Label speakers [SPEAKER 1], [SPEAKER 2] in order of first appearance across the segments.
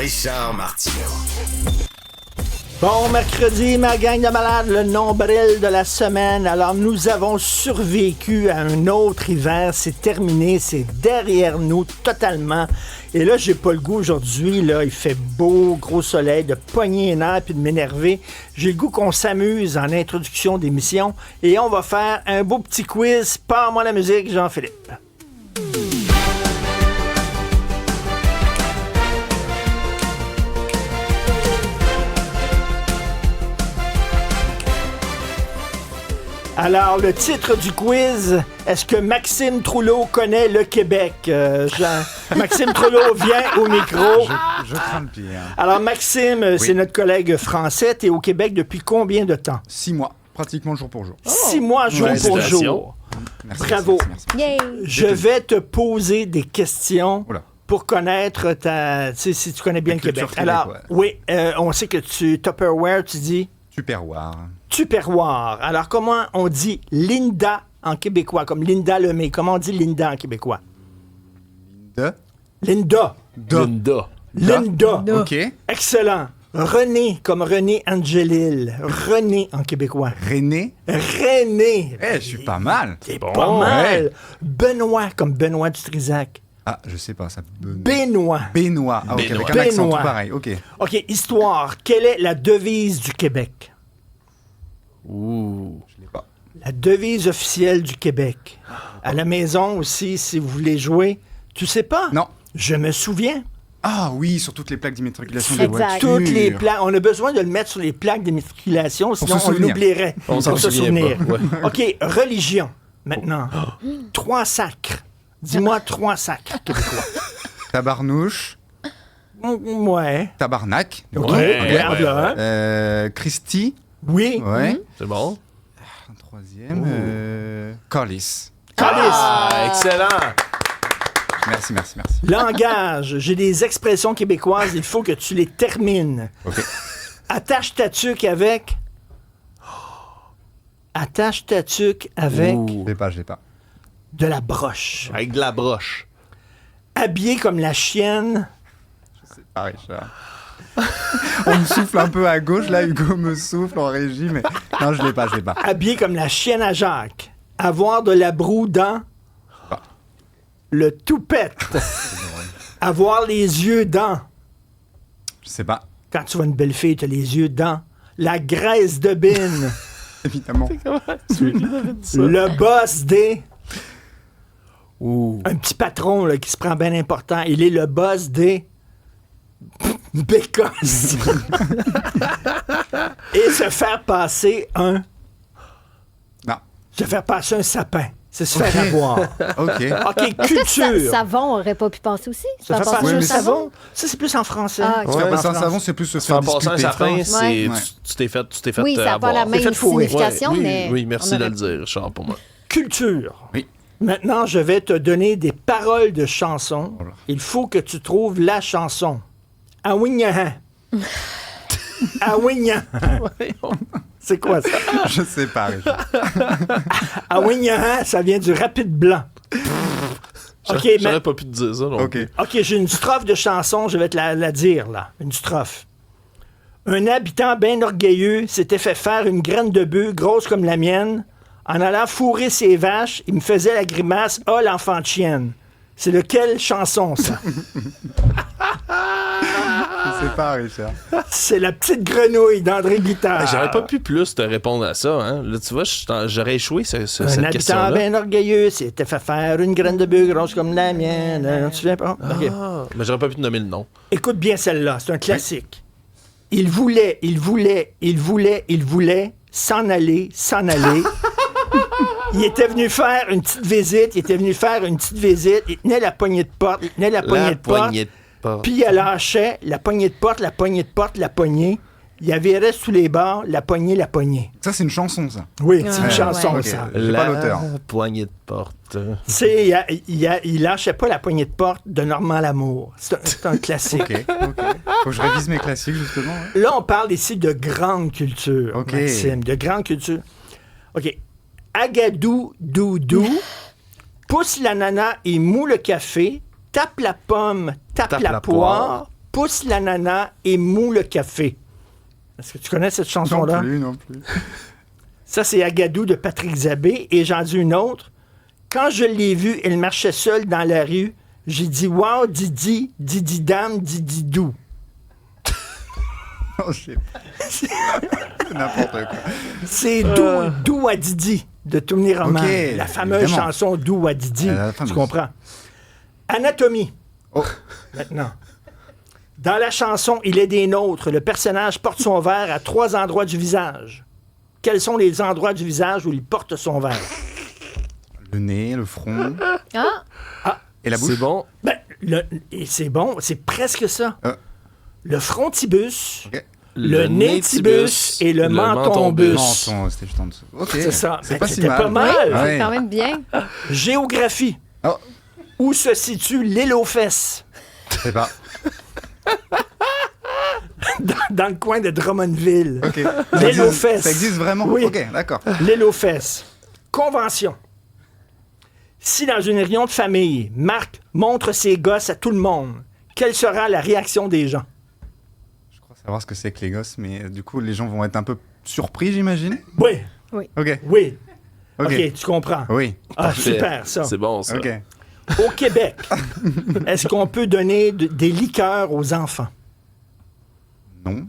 [SPEAKER 1] Richard Martineau.
[SPEAKER 2] Bon mercredi, ma gang de malades, le nombril de la semaine. Alors, nous avons survécu à un autre hiver. C'est terminé, c'est derrière nous totalement. Et là, j'ai pas le goût aujourd'hui. Là, il fait beau, gros soleil, de pogner les nerfs puis de m'énerver. J'ai le goût qu'on s'amuse en introduction d'émission. Et on va faire un beau petit quiz. Pars-moi la musique, Jean-Philippe. Alors, le titre du quiz, est-ce que Maxime Trouleau connaît le Québec? Maxime Trouleau vient au micro.
[SPEAKER 3] Je crains le pire.
[SPEAKER 2] Alors, Maxime, c'est notre collègue français. Tu es au Québec depuis combien de temps?
[SPEAKER 3] 6 mois, pratiquement jour pour jour.
[SPEAKER 2] 6 mois, jour pour jour.
[SPEAKER 3] Merci,
[SPEAKER 2] Bravo.
[SPEAKER 3] merci.
[SPEAKER 4] Yay!
[SPEAKER 2] Je vais te poser des questions
[SPEAKER 3] Oula.
[SPEAKER 2] pour connaître ta... Tu sais, si tu connais bien
[SPEAKER 3] La
[SPEAKER 2] le Québec.
[SPEAKER 3] culture
[SPEAKER 2] Alors,
[SPEAKER 3] québécoise.
[SPEAKER 2] oui, on sait que Tupperware, tu dis...
[SPEAKER 3] Tupperware.
[SPEAKER 2] Tupperware. Alors, comment on dit Linda en québécois? Comme Linda Lemay. Comment on dit Linda en québécois? Linda.
[SPEAKER 5] Linda.
[SPEAKER 2] Linda.
[SPEAKER 3] OK.
[SPEAKER 2] Excellent. René, comme René Angelil. René en québécois.
[SPEAKER 3] René.
[SPEAKER 2] René.
[SPEAKER 3] Je suis pas mal.
[SPEAKER 2] C'est pas mal.
[SPEAKER 3] ouais.
[SPEAKER 2] Benoît, comme Benoît Dutrisac.
[SPEAKER 3] Ah, je sais pas, ça...
[SPEAKER 2] Benoît.
[SPEAKER 3] Benoît. Ah, OK,
[SPEAKER 5] Benoît.
[SPEAKER 3] avec un accent
[SPEAKER 2] Benoît.
[SPEAKER 3] tout pareil. OK.
[SPEAKER 2] OK, histoire. Quelle est la devise du Québec?
[SPEAKER 5] Ouh.
[SPEAKER 3] Je l'ai pas.
[SPEAKER 2] La devise officielle du Québec. À la maison aussi, si vous voulez jouer. Tu sais pas?
[SPEAKER 3] Non.
[SPEAKER 2] Je me souviens.
[SPEAKER 3] Ah oui, sur toutes les plaques d'immatriculation des
[SPEAKER 4] Exact.
[SPEAKER 3] voitures.
[SPEAKER 2] Toutes les plaques. On a besoin de le mettre sur les plaques d'immatriculation, sinon
[SPEAKER 3] se
[SPEAKER 2] on
[SPEAKER 3] souvenir.
[SPEAKER 2] l'oublierait.
[SPEAKER 5] On s'en
[SPEAKER 2] Pour se
[SPEAKER 5] souvient
[SPEAKER 2] souvenir.
[SPEAKER 5] pas, ouais.
[SPEAKER 2] OK, religion, maintenant. 3 sacres. Dis-moi 3 sacres québécois.
[SPEAKER 3] Tabarnouche.
[SPEAKER 2] Ouais.
[SPEAKER 3] Tabarnak. OK.
[SPEAKER 5] Ouais.
[SPEAKER 3] OK.
[SPEAKER 2] Regarde là, hein?
[SPEAKER 3] Christy.
[SPEAKER 2] Oui.
[SPEAKER 3] Ouais.
[SPEAKER 5] C'est bon?
[SPEAKER 3] Un troisième. Collis.
[SPEAKER 2] Calice.
[SPEAKER 5] Ah, excellent!
[SPEAKER 3] Merci.
[SPEAKER 2] Langage. J'ai des expressions québécoises, il faut que tu les termines.
[SPEAKER 3] OK.
[SPEAKER 2] Attache ta tuque avec... Attache ta tuque avec
[SPEAKER 5] Ouh.
[SPEAKER 3] Je l'ai pas.
[SPEAKER 2] de la broche.
[SPEAKER 5] Avec de la broche.
[SPEAKER 2] Habillé comme la chienne...
[SPEAKER 3] C'est pas Richard. On me souffle un peu à gauche, là, Hugo me souffle en régie, mais... Non, je l'ai pas.
[SPEAKER 2] Habillé comme la chienne à Jacques. Avoir de la broue dans...
[SPEAKER 3] pas.
[SPEAKER 2] Le toupette. Avoir les yeux dans...
[SPEAKER 3] Je sais pas,
[SPEAKER 2] Quand tu vois une belle fille, tu as les yeux dans... La graisse de bine.
[SPEAKER 3] évidemment.
[SPEAKER 2] Le boss des...
[SPEAKER 5] Ouh.
[SPEAKER 2] Un petit patron là, qui se prend bien important. Il est le boss des... Bécosses. Et se faire passer un...
[SPEAKER 3] Non.
[SPEAKER 2] Se faire passer un sapin. C'est se faire avoir.
[SPEAKER 3] OK.
[SPEAKER 2] OK,
[SPEAKER 4] Est-ce que
[SPEAKER 2] culture.
[SPEAKER 4] savon aurait pas pu passer aussi?
[SPEAKER 2] Se
[SPEAKER 4] Ça
[SPEAKER 2] faire
[SPEAKER 4] passe
[SPEAKER 2] passer
[SPEAKER 3] Oui,
[SPEAKER 2] un
[SPEAKER 3] mais
[SPEAKER 2] savon. Ça, c'est plus en français.
[SPEAKER 4] Ah, ok.
[SPEAKER 3] Se faire
[SPEAKER 5] Ouais,
[SPEAKER 3] passer un
[SPEAKER 2] en
[SPEAKER 3] savon,
[SPEAKER 2] France.
[SPEAKER 3] c'est plus se
[SPEAKER 5] Faire
[SPEAKER 3] faire
[SPEAKER 5] passer un
[SPEAKER 3] disputer.
[SPEAKER 5] sapin,
[SPEAKER 4] Ouais.
[SPEAKER 5] c'est...
[SPEAKER 3] Ouais.
[SPEAKER 5] Tu t'es fait
[SPEAKER 4] Oui, ça n'a pas la
[SPEAKER 5] avoir.
[SPEAKER 4] même
[SPEAKER 2] fait fourrer.
[SPEAKER 4] signification,
[SPEAKER 5] Ouais, oui,
[SPEAKER 4] mais...
[SPEAKER 5] oui, merci
[SPEAKER 4] on
[SPEAKER 5] de
[SPEAKER 4] aurait-
[SPEAKER 5] le dire, Richard, pour moi.
[SPEAKER 2] Culture.
[SPEAKER 3] Oui.
[SPEAKER 2] Maintenant, je vais te donner des paroles de chansons.
[SPEAKER 3] Oh là.
[SPEAKER 2] Il faut que tu trouves la chanson. Awignahan. Awignahan. C'est quoi ça?
[SPEAKER 3] Je sais pas, Richard.
[SPEAKER 2] Awignahan, ça vient du rapide blanc. OK,
[SPEAKER 5] J'aurais pas pu te dire ça, non
[SPEAKER 3] OK.
[SPEAKER 5] plus.
[SPEAKER 2] OK, j'ai une strophe de chanson, je vais te la dire, là. Une strophe. Un habitant bien orgueilleux s'était fait faire une graine de bœuf grosse comme la mienne. En allant fourrer ses vaches, il me faisait la grimace « Oh, l'enfant de chienne ». C'est de quelle chanson, ça?
[SPEAKER 3] Je sais pas, Richard.
[SPEAKER 2] C'est La petite grenouille d'André Guitard.
[SPEAKER 5] J'aurais pas pu plus te répondre à ça, hein. Là, tu vois, j'aurais échoué
[SPEAKER 2] Un
[SPEAKER 5] cette
[SPEAKER 2] habitant
[SPEAKER 5] question-là.
[SPEAKER 2] bien orgueilleux s'était fait faire une graine de bœuf grosse comme la mienne. Tu te souviens pas? OK.
[SPEAKER 5] Ah, mais j'aurais pas pu te nommer le nom.
[SPEAKER 2] Écoute bien celle-là, c'est un classique. Il voulait s'en aller. Il était venu faire une petite visite, il tenait la poignée de porte, puis il lâchait la poignée de porte, la poignée. Il y avait reste sous les bords, la poignée.
[SPEAKER 3] Ça, c'est une chanson, ça.
[SPEAKER 2] Oui, c'est une
[SPEAKER 4] Ouais,
[SPEAKER 2] chanson,
[SPEAKER 3] ok.
[SPEAKER 2] ça.
[SPEAKER 3] J'ai pas l'auteur.
[SPEAKER 5] Poignée de porte.
[SPEAKER 2] Tu sais, il lâchait pas la poignée de porte de Normand Lamour. C'est un classique.
[SPEAKER 3] OK. Faut que je révise mes classiques, justement. hein.
[SPEAKER 2] Là, on parle ici de grande culture,
[SPEAKER 3] OK.
[SPEAKER 2] Maxime, de grande culture. OK. Agadou, doudou, pousse l'ananas et moule le café, tape la pomme, tape la poire, pousse l'ananas et moue le café. Est-ce que tu connais cette chanson-là?
[SPEAKER 3] Non plus.
[SPEAKER 2] Ça, c'est Agadou de Patrick Zabé. Et j'en dis une autre. Quand je l'ai vue, elle marchait seule dans la rue. J'ai dit, wow, Didi, Didi Dame, Didi Dou.
[SPEAKER 3] Non, je sais pas. C'est n'importe quoi.
[SPEAKER 2] C'est Dou à Didi de Tony Roman.
[SPEAKER 3] Ok,
[SPEAKER 2] La fameuse
[SPEAKER 3] évidemment.
[SPEAKER 2] chanson Dou à Didi. Tu comprends? Anatomie.
[SPEAKER 3] Oh.
[SPEAKER 2] Maintenant. Dans la chanson Il est des nôtres, le personnage porte son verre à 3 endroits du visage. Quels sont les endroits du visage où il porte son verre?
[SPEAKER 3] Le nez, le front
[SPEAKER 1] Ah,
[SPEAKER 3] et la bouche.
[SPEAKER 5] C'est bon.
[SPEAKER 2] Ben, et c'est bon, c'est presque ça.
[SPEAKER 3] Ah.
[SPEAKER 2] Le frontibus,
[SPEAKER 3] Ok.
[SPEAKER 2] le nétibus et le mentonbus.
[SPEAKER 3] Menton, c'était juste en dessous. Ok.
[SPEAKER 2] C'est ça.
[SPEAKER 3] C'est
[SPEAKER 2] Ben,
[SPEAKER 3] pas si
[SPEAKER 2] c'était
[SPEAKER 3] mal.
[SPEAKER 2] pas mal.
[SPEAKER 1] c'est
[SPEAKER 3] Ouais.
[SPEAKER 1] quand même bien.
[SPEAKER 2] Géographie.
[SPEAKER 3] Oh,
[SPEAKER 2] Où se situe l'île aux fesses?
[SPEAKER 3] je sais pas.
[SPEAKER 2] Dans le coin de Drummondville.
[SPEAKER 3] Ok.
[SPEAKER 2] L'île aux fesses.
[SPEAKER 3] Ça existe vraiment?
[SPEAKER 2] Oui.
[SPEAKER 3] Ok, d'accord.
[SPEAKER 2] L'île aux fesses. Convention. Si dans une réunion de famille, Marc montre ses gosses à tout le monde, quelle sera la réaction des gens?
[SPEAKER 3] Je crois savoir ce que c'est que les gosses, mais du coup, les gens vont être un peu surpris, j'imagine.
[SPEAKER 2] Oui,
[SPEAKER 3] Ok.
[SPEAKER 2] oui.
[SPEAKER 3] Ok.
[SPEAKER 2] OK, tu comprends.
[SPEAKER 3] Oui.
[SPEAKER 2] Ah,
[SPEAKER 5] Parfait.
[SPEAKER 2] super, ça.
[SPEAKER 5] C'est bon, ça.
[SPEAKER 3] Ok.
[SPEAKER 2] Au Québec, est-ce qu'on peut donner des liqueurs aux enfants?
[SPEAKER 3] Non.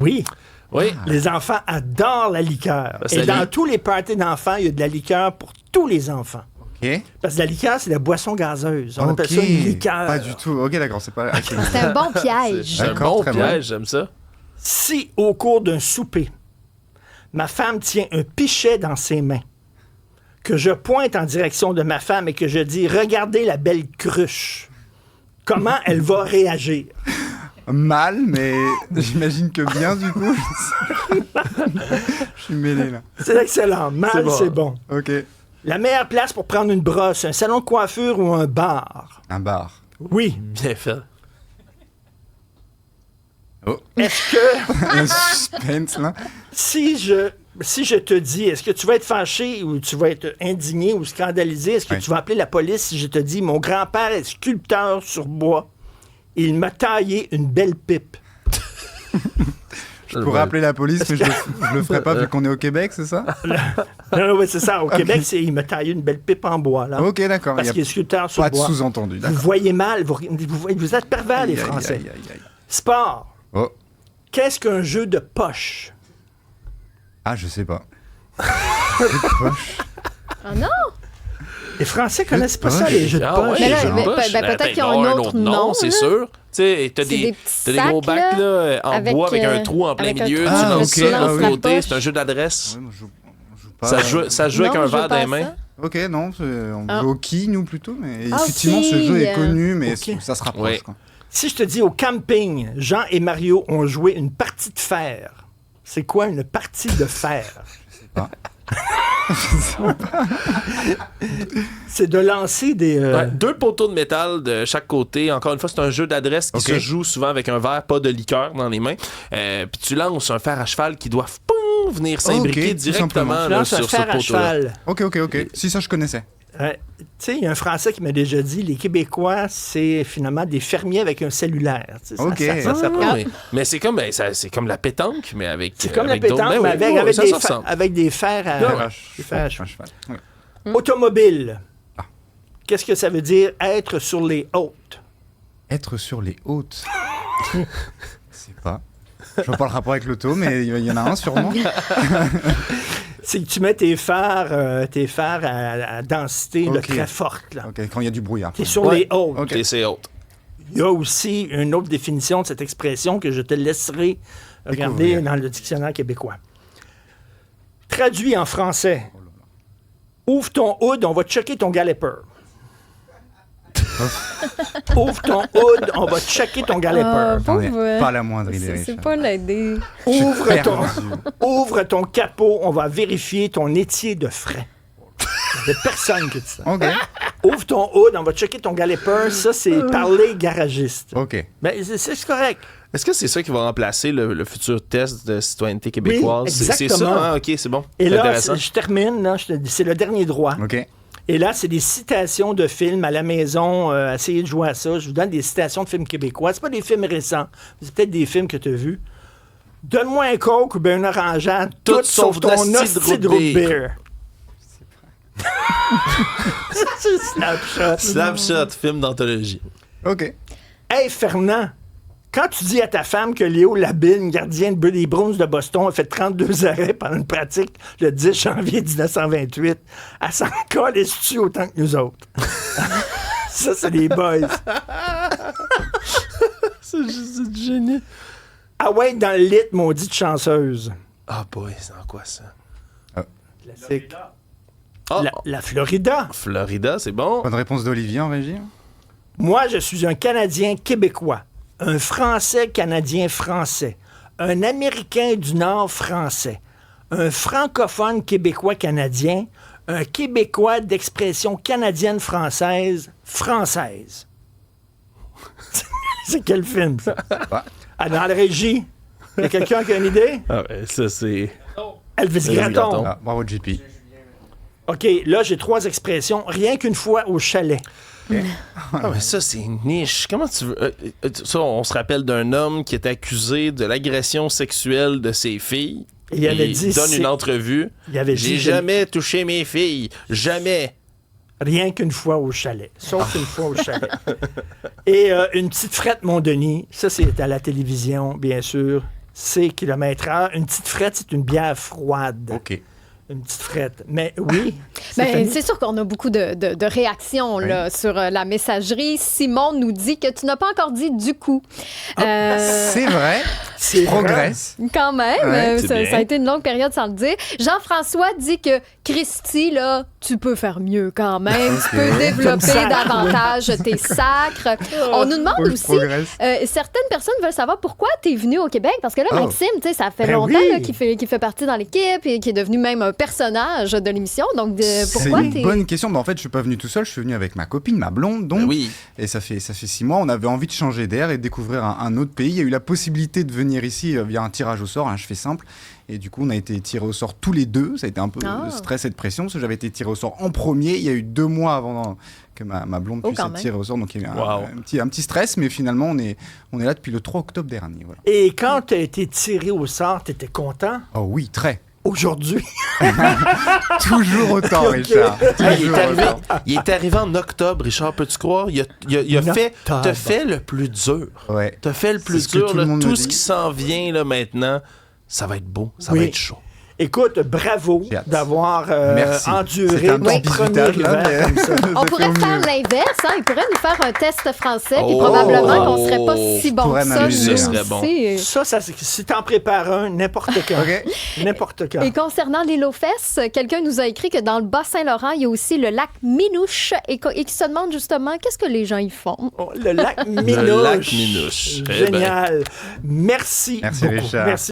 [SPEAKER 2] Oui.
[SPEAKER 5] Oui.
[SPEAKER 2] Les enfants adorent la liqueur.
[SPEAKER 5] Parce
[SPEAKER 2] Et
[SPEAKER 5] que
[SPEAKER 2] dans
[SPEAKER 5] la
[SPEAKER 2] tous les parties d'enfants, il y a de la liqueur pour tous les enfants.
[SPEAKER 3] Ok.
[SPEAKER 2] Parce que la liqueur, c'est la boisson gazeuse. On appelle
[SPEAKER 3] Ok.
[SPEAKER 2] ça une liqueur.
[SPEAKER 3] Pas du tout. Ok, d'accord. C'est pas. ok.
[SPEAKER 1] C'est un bon piège.
[SPEAKER 5] C'est un
[SPEAKER 3] D'accord,
[SPEAKER 5] bon
[SPEAKER 3] très
[SPEAKER 5] piège, j'aime ça.
[SPEAKER 2] Si, au cours d'un souper, ma femme tient un pichet dans ses mains, que je pointe en direction de ma femme et que je dis « Regardez la belle cruche », comment elle va réagir?
[SPEAKER 3] Mal, mais j'imagine que bien du coup. Je suis mêlé là.
[SPEAKER 2] C'est excellent. Mal, c'est bon.
[SPEAKER 3] Ok.
[SPEAKER 2] La meilleure place pour prendre une brosse, un salon de coiffure ou un bar?
[SPEAKER 3] Un bar.
[SPEAKER 2] Oui.
[SPEAKER 5] Bien fait.
[SPEAKER 3] Oh.
[SPEAKER 2] Est-ce que,
[SPEAKER 3] Un suspense là.
[SPEAKER 2] si je te dis, est-ce que tu vas être fâché ou tu vas être indigné ou scandalisé? Est-ce que
[SPEAKER 3] Ouais.
[SPEAKER 2] tu vas appeler la police si je te dis, mon grand-père est sculpteur sur bois, il m'a taillé une belle pipe?
[SPEAKER 3] Je pourrais appeler la police, mais je le ferai pas vu qu'on est au Québec, c'est ça?
[SPEAKER 2] Non, oui, c'est ça. Au Québec, il m'a taillé une belle pipe en bois. Là,
[SPEAKER 3] Ok, d'accord.
[SPEAKER 2] parce
[SPEAKER 3] Il
[SPEAKER 2] qu'il est
[SPEAKER 3] n'y a
[SPEAKER 2] sculpteur sur
[SPEAKER 3] pas de
[SPEAKER 2] bois.
[SPEAKER 3] sous-entendu.
[SPEAKER 2] Vous
[SPEAKER 3] D'accord.
[SPEAKER 2] voyez mal, vous êtes pervers, les
[SPEAKER 3] Aïe, aïe,
[SPEAKER 2] Français.
[SPEAKER 3] aïe, aïe, aïe.
[SPEAKER 2] Sport.
[SPEAKER 3] Oh.
[SPEAKER 2] Qu'est-ce qu'un jeu de poche?
[SPEAKER 3] Ah, je sais pas.
[SPEAKER 1] Ah non?
[SPEAKER 2] Les Français connaissent pas
[SPEAKER 3] poche.
[SPEAKER 2] ça, les jeux de
[SPEAKER 5] Ah
[SPEAKER 2] poche.
[SPEAKER 5] ouais,
[SPEAKER 1] Mais là,
[SPEAKER 5] les gens
[SPEAKER 1] ben,
[SPEAKER 5] poches.
[SPEAKER 1] ben, peut-être qu'ils ont
[SPEAKER 5] il doit y
[SPEAKER 1] un
[SPEAKER 5] avoir
[SPEAKER 1] autre nom,
[SPEAKER 5] c'est
[SPEAKER 1] là.
[SPEAKER 5] sûr. Tu sais, t'as
[SPEAKER 1] C'est
[SPEAKER 5] des
[SPEAKER 1] petits
[SPEAKER 5] gros
[SPEAKER 1] sacs,
[SPEAKER 5] bacs là, en
[SPEAKER 1] avec,
[SPEAKER 5] bois avec un trou en plein
[SPEAKER 1] avec un
[SPEAKER 5] milieu.
[SPEAKER 1] trou.
[SPEAKER 5] Tu
[SPEAKER 3] Ah,
[SPEAKER 5] lances
[SPEAKER 3] ok,
[SPEAKER 5] ça
[SPEAKER 3] ah
[SPEAKER 5] de
[SPEAKER 3] oui.
[SPEAKER 5] l'autre côté.
[SPEAKER 1] poche.
[SPEAKER 5] C'est un jeu d'adresse.
[SPEAKER 3] Ouais, moi, je joue pas.
[SPEAKER 5] Ça joue avec un
[SPEAKER 1] Non, je joue
[SPEAKER 5] verre
[SPEAKER 1] pas
[SPEAKER 5] dans les
[SPEAKER 1] à
[SPEAKER 5] mains.
[SPEAKER 1] ça.
[SPEAKER 3] Ok, non, on
[SPEAKER 1] Ah.
[SPEAKER 3] joue au quilles, nous plutôt, mais
[SPEAKER 1] Ah,
[SPEAKER 3] effectivement, ce
[SPEAKER 1] ok.
[SPEAKER 3] jeu est connu, mais
[SPEAKER 2] Ok.
[SPEAKER 3] ça se rapproche.
[SPEAKER 5] Ouais.
[SPEAKER 3] Quoi.
[SPEAKER 2] Si je te dis au camping, Jean et Mario ont joué une partie de fer, c'est quoi une partie de fer?
[SPEAKER 3] Je sais pas.
[SPEAKER 2] C'est de lancer des...
[SPEAKER 5] Ouais, 2 poteaux de métal de chaque côté. Encore une fois, c'est un jeu d'adresse qui
[SPEAKER 3] Ok.
[SPEAKER 5] se joue souvent avec un verre, pas de liqueur dans les mains. Puis tu lances un fer à cheval qui doit venir s'imbriquer
[SPEAKER 3] Ok, tout simplement.
[SPEAKER 5] directement
[SPEAKER 2] Tu
[SPEAKER 5] là,
[SPEAKER 2] lances un
[SPEAKER 5] sur ce
[SPEAKER 2] fer à
[SPEAKER 5] poteau-là.
[SPEAKER 2] cheval.
[SPEAKER 3] Ok. Si, ça, je connaissais.
[SPEAKER 2] Tu sais, il y a un Français qui m'a déjà dit, les Québécois, c'est finalement des fermiers avec un cellulaire. Tu sais,
[SPEAKER 3] Ok.
[SPEAKER 2] ça
[SPEAKER 5] Ah, oui. Mais c'est comme, c'est comme la pétanque, mais avec.
[SPEAKER 2] c'est comme la
[SPEAKER 5] avec d'autres-
[SPEAKER 2] pétanque,
[SPEAKER 5] ben
[SPEAKER 2] mais
[SPEAKER 5] oui,
[SPEAKER 2] avec,
[SPEAKER 5] oui, ça
[SPEAKER 2] des
[SPEAKER 5] se
[SPEAKER 2] fer-
[SPEAKER 5] ressemble.
[SPEAKER 2] avec des fers à...
[SPEAKER 5] Ouais.
[SPEAKER 2] des fers à cheval.
[SPEAKER 3] cheval. Ouais.
[SPEAKER 2] Automobile. Qu'est-ce que ça veut dire être sur les hautes?
[SPEAKER 3] Être sur les hautes. Je sais pas. Je vois pas le rapport avec l'auto, mais il y en a un sûrement.
[SPEAKER 2] C'est que tu mets tes phares à densité là,
[SPEAKER 3] Ok.
[SPEAKER 2] très forte. Là.
[SPEAKER 3] Ok, quand il y a du brouillard.
[SPEAKER 2] Tu es sur
[SPEAKER 5] Ouais.
[SPEAKER 2] les hautes.
[SPEAKER 3] Ok.
[SPEAKER 5] Et c'est haute.
[SPEAKER 2] Il y a aussi une autre définition de cette expression que je te laisserai regarder
[SPEAKER 3] Découvrir.
[SPEAKER 2] dans le dictionnaire québécois. Traduit en français. Ouvre ton hood, on va checker ton galloper. Ouvre ton hood, on va checker ton galloper.
[SPEAKER 1] Ah,
[SPEAKER 3] J'en ai
[SPEAKER 1] pauvre.
[SPEAKER 3] pas la moindre idée.
[SPEAKER 1] C'est
[SPEAKER 3] Richard.
[SPEAKER 1] pas l'aider.
[SPEAKER 2] Ouvre ton,
[SPEAKER 3] perdu.
[SPEAKER 2] ouvre ton capot, on va vérifier ton étier de frein. Il n'y a personne qui dit ça.
[SPEAKER 3] Ok.
[SPEAKER 2] Ouvre ton hood, on va checker ton galloper. Ça, c'est parler garagiste.
[SPEAKER 3] Ok.
[SPEAKER 2] Ben, c'est correct.
[SPEAKER 5] Est-ce que c'est ça qui va remplacer le futur test de citoyenneté québécoise?
[SPEAKER 2] Oui,
[SPEAKER 5] C'est ça?
[SPEAKER 2] exactement.
[SPEAKER 5] Ah, ok, c'est bon.
[SPEAKER 2] Et
[SPEAKER 5] C'est
[SPEAKER 2] là,
[SPEAKER 5] intéressant.
[SPEAKER 2] je termine, là, je te dis, c'est le dernier droit.
[SPEAKER 3] Ok.
[SPEAKER 2] Et là, c'est des citations de films à la maison. Essayez de jouer à ça. Je vous donne des citations de films québécois. C'est pas des films récents. C'est peut-être des films que tu as vus. Donne-moi un coke ou bien une orangeade. Tout sauf ton hostie de root beer. C'est Snapshot.
[SPEAKER 5] Snapshot, film d'anthologie.
[SPEAKER 3] OK.
[SPEAKER 2] Hey, Fernand, quand tu dis à ta femme que Léo Labine, gardien des Bruins de Boston, a fait 32 arrêts pendant une pratique le 10 janvier 1928, elle s'en calisse-tu autant que nous autres? Ça, c'est des boys.
[SPEAKER 5] C'est juste du génie.
[SPEAKER 2] Ah ouais, dans le lit, maudite chanceuse.
[SPEAKER 5] Ah boy, c'est en quoi ça?
[SPEAKER 2] Classique.
[SPEAKER 5] Ah,
[SPEAKER 2] La Florida.
[SPEAKER 5] Florida, c'est bon.
[SPEAKER 3] Bonne réponse d'Olivier en régie.
[SPEAKER 2] Moi, je suis un Canadien québécois, un Français canadien français, un Américain du Nord français, un francophone québécois canadien, un Québécois d'expression canadienne française française. C'est quel film, ça? Ah, dans la régie, il y a quelqu'un qui a une idée?
[SPEAKER 5] Ah ouais, ça c'est...
[SPEAKER 2] Elvis
[SPEAKER 5] Elvis
[SPEAKER 2] Gratton.
[SPEAKER 5] Gratton.
[SPEAKER 3] Ah, bravo, JP.
[SPEAKER 2] OK, là, j'ai 3 expressions. Rien qu'une fois au chalet.
[SPEAKER 5] Ah mais ça c'est niche. Comment tu veux... ça, on se rappelle d'un homme qui est accusé de l'agression sexuelle de ses filles.
[SPEAKER 2] Il avait dit...
[SPEAKER 5] donne une entrevue.
[SPEAKER 2] Il avait
[SPEAKER 5] J'ai
[SPEAKER 2] dit...
[SPEAKER 5] jamais touché mes filles. Jamais.
[SPEAKER 2] Rien qu'une fois au chalet. Sauf une fois au chalet. Et une petite frette Mont-Denis, ça c'est à la télévision, bien sûr. C'est kilomètre-heure. Une petite frette, c'est une bière froide.
[SPEAKER 3] OK.
[SPEAKER 2] Une petite frette. Mais oui.
[SPEAKER 1] Ben, c'est sûr qu'on a beaucoup de réactions là, sur la messagerie. Simon nous dit que tu n'as pas encore dit du coup.
[SPEAKER 3] C'est vrai.
[SPEAKER 2] C'est
[SPEAKER 3] Progresse.
[SPEAKER 1] Quand même,
[SPEAKER 3] Ouais,
[SPEAKER 5] c'est bien.
[SPEAKER 1] ça a été une longue période sans le dire. Jean-François dit que Christy, là, tu peux faire mieux quand même. Tu peux
[SPEAKER 2] Comme
[SPEAKER 1] développer
[SPEAKER 2] sacre,
[SPEAKER 1] davantage tes sacres. On nous demande
[SPEAKER 3] Oui, je
[SPEAKER 1] aussi,
[SPEAKER 3] progresse.
[SPEAKER 1] certaines personnes veulent savoir pourquoi tu es venu au Québec. Parce que là,
[SPEAKER 3] Oh.
[SPEAKER 1] Maxime, tu sais, ça fait
[SPEAKER 2] Ben
[SPEAKER 1] longtemps
[SPEAKER 2] oui.
[SPEAKER 1] là, qu'il fait partie dans l'équipe et qu'il est devenu même un personnage de l'émission. Donc, pourquoi
[SPEAKER 3] C'est
[SPEAKER 1] t'es...
[SPEAKER 3] une bonne question. Mais en fait, je suis pas venu tout seul. Je suis venu avec ma copine, ma blonde, donc.
[SPEAKER 5] Ben oui.
[SPEAKER 3] Et ça fait 6 mois. On avait envie de changer d'air et de découvrir un autre pays. Il y a eu la possibilité de venir ici via un tirage au sort. Hein, je fais simple. Et du coup, on a été tirés au sort tous les deux. Ça a été un peu de stress et de pression parce que j'avais été tiré au sort en premier. Il y a eu 2 mois avant que ma blonde puisse
[SPEAKER 1] quand
[SPEAKER 3] être
[SPEAKER 1] même.
[SPEAKER 3] tirée au sort. Donc il y a eu
[SPEAKER 5] Wow.
[SPEAKER 3] un petit stress. Mais finalement, on est là depuis le 3 octobre dernier. Voilà.
[SPEAKER 2] Et quand tu as été tiré au sort, tu étais content?
[SPEAKER 3] Oh oui, très.
[SPEAKER 2] Aujourd'hui.
[SPEAKER 3] Toujours autant, Richard.
[SPEAKER 5] Hey,
[SPEAKER 3] Toujours autant.
[SPEAKER 5] il est arrivé en octobre, Richard, peux-tu croire? T'as fait le plus dur.
[SPEAKER 3] Ouais.
[SPEAKER 5] T'as fait le plus
[SPEAKER 3] C'est ce que
[SPEAKER 5] dur.
[SPEAKER 3] tout
[SPEAKER 5] Là,
[SPEAKER 3] le monde
[SPEAKER 5] tout
[SPEAKER 3] me
[SPEAKER 5] ce
[SPEAKER 3] dit.
[SPEAKER 5] qui s'en vient là, maintenant, ça va être beau, ça
[SPEAKER 2] Oui.
[SPEAKER 5] va être chaud.
[SPEAKER 2] Écoute, bravo
[SPEAKER 3] J'ai hâte.
[SPEAKER 2] d'avoir
[SPEAKER 3] Merci.
[SPEAKER 2] enduré
[SPEAKER 3] C'était un
[SPEAKER 2] ton
[SPEAKER 3] petit
[SPEAKER 2] premier
[SPEAKER 3] bisutage, là,
[SPEAKER 2] hiver
[SPEAKER 3] mais-
[SPEAKER 2] comme ça.
[SPEAKER 1] On
[SPEAKER 3] Ça
[SPEAKER 1] pourrait
[SPEAKER 3] fait au
[SPEAKER 1] faire
[SPEAKER 3] mieux.
[SPEAKER 1] l'inverse, hein? Il pourrait nous faire un test français, puis
[SPEAKER 5] Oh!
[SPEAKER 1] probablement qu'on serait pas si bon
[SPEAKER 3] Pourrait
[SPEAKER 1] que ça,
[SPEAKER 3] m'amuser,
[SPEAKER 1] nous
[SPEAKER 5] ce serait bon.
[SPEAKER 1] aussi.
[SPEAKER 2] Ça, si t'en prépares un, n'importe quand.
[SPEAKER 3] OK.
[SPEAKER 2] N'importe quand.
[SPEAKER 1] Et concernant les Lofes, quelqu'un nous a écrit que dans le Bas-Saint-Laurent, il y a aussi le lac Minouche et qui se demande justement qu'est-ce que les gens y font.
[SPEAKER 2] Oh, le lac Minouche.
[SPEAKER 5] Le lac Minouche. Eh ben.
[SPEAKER 2] Génial. Merci
[SPEAKER 3] Merci,
[SPEAKER 2] beaucoup.
[SPEAKER 3] Richard.
[SPEAKER 2] Merci.